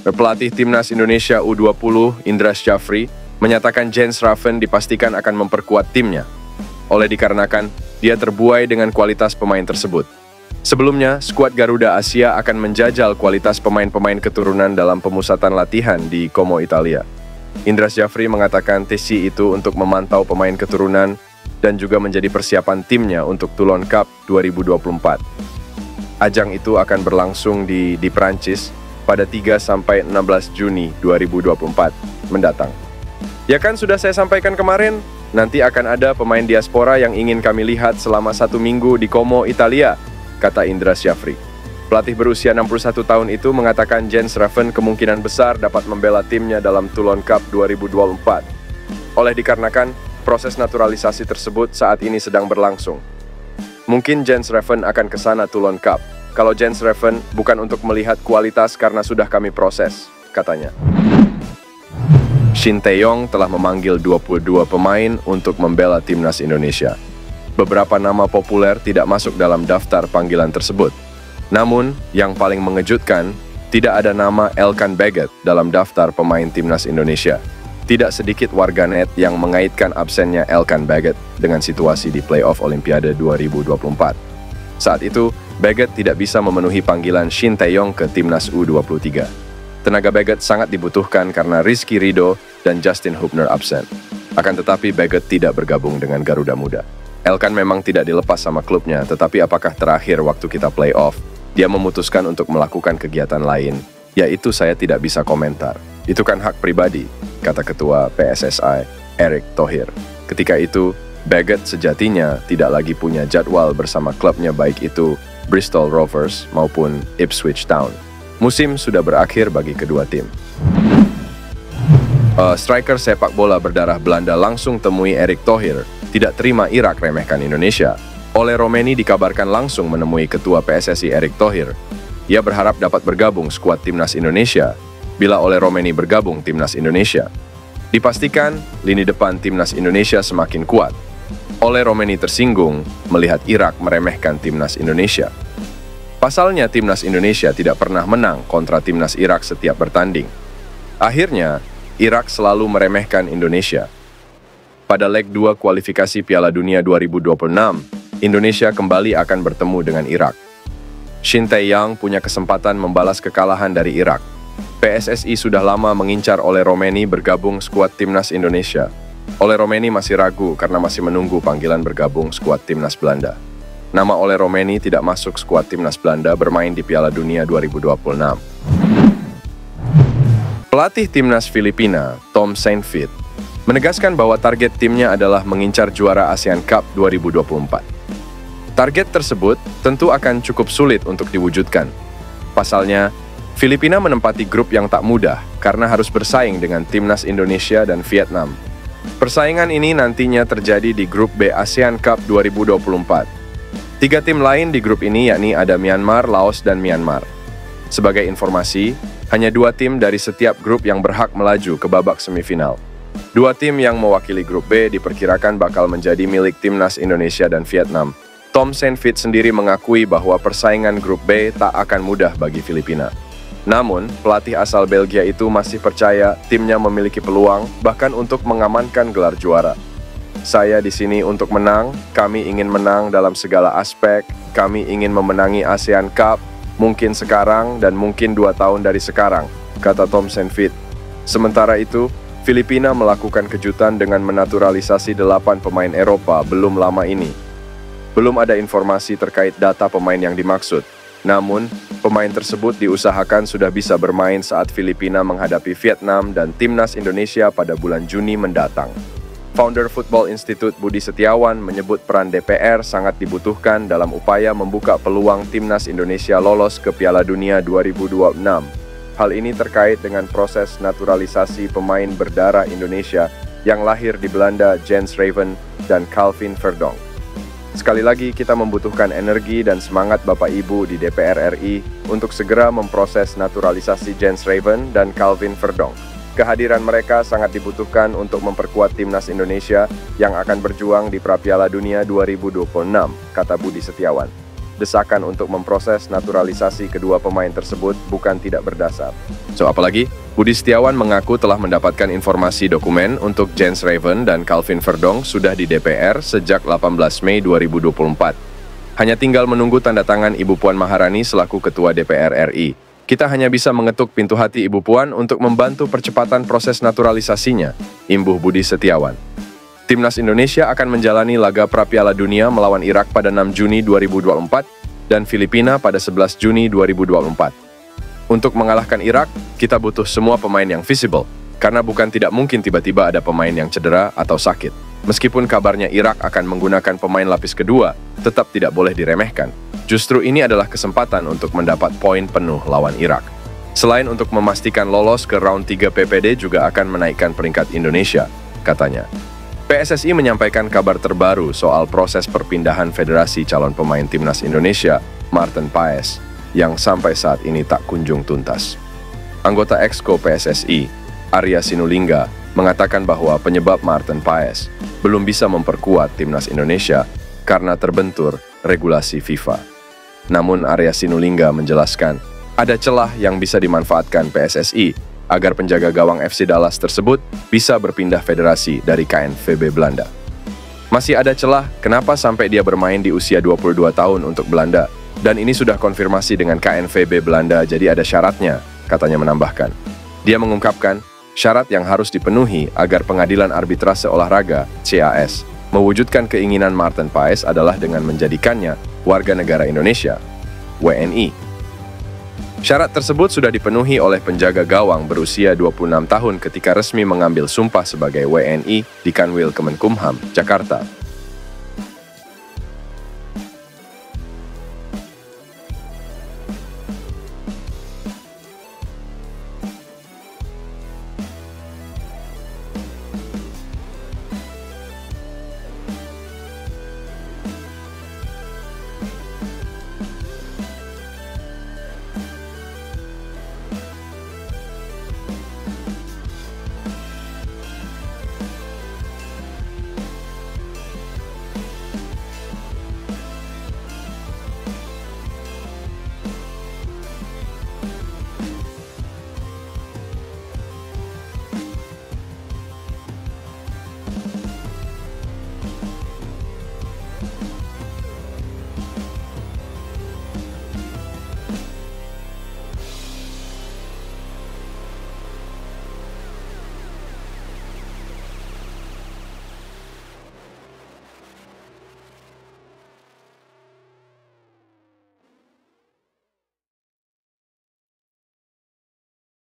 Pelatih Timnas Indonesia U20, Indra Syafri, menyatakan Jens Raven dipastikan akan memperkuat timnya, oleh dikarenakan dia terbuai dengan kualitas pemain tersebut. Sebelumnya, skuad Garuda Asia akan menjajal kualitas pemain-pemain keturunan dalam pemusatan latihan di Como, Italia. Indra Syafri mengatakan TC itu untuk memantau pemain keturunan dan juga menjadi persiapan timnya untuk Toulon Cup 2024. Ajang itu akan berlangsung di Prancis pada 3-16 Juni 2024 mendatang. Ya kan sudah saya sampaikan kemarin, nanti akan ada pemain diaspora yang ingin kami lihat selama 1 minggu di Como, Italia, kata Indra Syafri. Pelatih berusia 61 tahun itu mengatakan Jens Raven kemungkinan besar dapat membela timnya dalam Toulon Cup 2024. Oleh dikarenakan proses naturalisasi tersebut saat ini sedang berlangsung. Mungkin Jens Raven akan ke sana Toulon Cup. Kalau Jens Raven bukan untuk melihat kualitas karena sudah kami proses, katanya. Shin Tae-yong telah memanggil 22 pemain untuk membela timnas Indonesia. Beberapa nama populer tidak masuk dalam daftar panggilan tersebut. Namun, yang paling mengejutkan, tidak ada nama Elkan Baggett dalam daftar pemain timnas Indonesia. Tidak sedikit warganet yang mengaitkan absennya Elkan Baggett dengan situasi di playoff Olimpiade 2024. Saat itu, Baggett tidak bisa memenuhi panggilan Shin Tae-yong ke timnas U23. Tenaga Baggett sangat dibutuhkan karena Rizky Ridho dan Justin Hubner absen. Akan tetapi Baggett tidak bergabung dengan Garuda Muda. Elkan memang tidak dilepas sama klubnya, tetapi apakah terakhir waktu kita playoff, dia memutuskan untuk melakukan kegiatan lain, yaitu saya tidak bisa komentar. Itu kan hak pribadi, kata Ketua PSSI, Erick Thohir. Ketika itu, Baggett sejatinya tidak lagi punya jadwal bersama klubnya baik itu Bristol Rovers maupun Ipswich Town. Musim sudah berakhir bagi kedua tim. Striker sepak bola berdarah Belanda langsung temui Erick Thohir, tidak terima Irak remehkan Indonesia. Ole Romeni dikabarkan langsung menemui Ketua PSSI Erick Thohir. Ia berharap dapat bergabung skuad timnas Indonesia bila Ole Romeni bergabung timnas Indonesia. Dipastikan lini depan timnas Indonesia semakin kuat. Ole Romeni tersinggung melihat Irak meremehkan timnas Indonesia. Pasalnya timnas Indonesia tidak pernah menang kontra timnas Irak setiap bertanding. Akhirnya, Irak selalu meremehkan Indonesia. Pada leg 2 kualifikasi Piala Dunia 2026, Indonesia kembali akan bertemu dengan Irak. Shin Tae-yong punya kesempatan membalas kekalahan dari Irak. PSSI sudah lama mengincar Ole Romeni bergabung skuad timnas Indonesia. Ole Romeni masih ragu karena masih menunggu panggilan bergabung skuad timnas Belanda. Nama Ole Romeni tidak masuk skuad timnas Belanda bermain di Piala Dunia 2026. Pelatih timnas Filipina, Tom Saintfiet, menegaskan bahwa target timnya adalah mengincar juara ASEAN Cup 2024. Target tersebut tentu akan cukup sulit untuk diwujudkan. Pasalnya, Filipina menempati grup yang tak mudah karena harus bersaing dengan timnas Indonesia dan Vietnam. Persaingan ini nantinya terjadi di grup B ASEAN Cup 2024. 3 tim lain di grup ini yakni ada Myanmar, Laos, dan Myanmar. Sebagai informasi, hanya 2 tim dari setiap grup yang berhak melaju ke babak semifinal. 2 tim yang mewakili grup B diperkirakan bakal menjadi milik timnas Indonesia dan Vietnam. Tom Saintfiet sendiri mengakui bahwa persaingan grup B tak akan mudah bagi Filipina. Namun, pelatih asal Belgia itu masih percaya timnya memiliki peluang bahkan untuk mengamankan gelar juara. Saya di sini untuk menang, kami ingin menang dalam segala aspek, kami ingin memenangi ASEAN Cup, mungkin sekarang dan mungkin 2 tahun dari sekarang, kata Tom Saintfiet. Sementara itu, Filipina melakukan kejutan dengan menaturalisasi 8 pemain Eropa belum lama ini. Belum ada informasi terkait data pemain yang dimaksud. Namun, pemain tersebut diusahakan sudah bisa bermain saat Filipina menghadapi Vietnam dan timnas Indonesia pada bulan Juni mendatang. Founder Football Institute Budi Setiawan menyebut peran DPR sangat dibutuhkan dalam upaya membuka peluang timnas Indonesia lolos ke Piala Dunia 2026. Hal ini terkait dengan proses naturalisasi pemain berdarah Indonesia yang lahir di Belanda, Jens Raven dan Calvin Verdonk. Sekali lagi, kita membutuhkan energi dan semangat Bapak Ibu di DPR RI untuk segera memproses naturalisasi Jens Raven dan Calvin Verdonk. Kehadiran mereka sangat dibutuhkan untuk memperkuat timnas Indonesia yang akan berjuang di Pra Piala Dunia 2026, kata Budi Setiawan. desakan untuk memproses naturalisasi kedua pemain tersebut bukan tidak berdasar. So, apalagi, Budi Setiawan mengaku telah mendapatkan informasi dokumen untuk Jens Raven dan Calvin Verdong sudah di DPR sejak 18 Mei 2024. Hanya tinggal menunggu tanda tangan Ibu Puan Maharani selaku Ketua DPR RI. Kita hanya bisa mengetuk pintu hati Ibu Puan untuk membantu percepatan proses naturalisasinya, imbuh Budi Setiawan. Timnas Indonesia akan menjalani laga pra-Piala Dunia melawan Irak pada 6 Juni 2024 dan Filipina pada 11 Juni 2024. Untuk mengalahkan Irak, kita butuh semua pemain yang visible, karena bukan tidak mungkin tiba-tiba ada pemain yang cedera atau sakit. Meskipun kabarnya Irak akan menggunakan pemain lapis kedua, tetap tidak boleh diremehkan. Justru ini adalah kesempatan untuk mendapat poin penuh lawan Irak. Selain untuk memastikan lolos ke round 3 PPD juga akan menaikkan peringkat Indonesia, katanya. PSSI menyampaikan kabar terbaru soal proses perpindahan Federasi Calon Pemain Timnas Indonesia, Marten Paes, yang sampai saat ini tak kunjung tuntas. Anggota Exco PSSI, Arya Sinulinga, mengatakan bahwa penyebab Marten Paes belum bisa memperkuat Timnas Indonesia karena terbentur regulasi FIFA. Namun Arya Sinulinga menjelaskan, ada celah yang bisa dimanfaatkan PSSI agar penjaga gawang FC Dallas tersebut bisa berpindah federasi dari KNVB Belanda. Masih ada celah kenapa sampai dia bermain di usia 22 tahun untuk Belanda, dan ini sudah konfirmasi dengan KNVB Belanda, jadi ada syaratnya, katanya menambahkan. Dia mengungkapkan, syarat yang harus dipenuhi agar Pengadilan Arbitrase Olahraga, CAS, mewujudkan keinginan Marten Paes adalah dengan menjadikannya warga negara Indonesia, WNI. Syarat tersebut sudah dipenuhi oleh penjaga gawang berusia 26 tahun ketika resmi mengambil sumpah sebagai WNI di Kanwil Kemenkumham, Jakarta,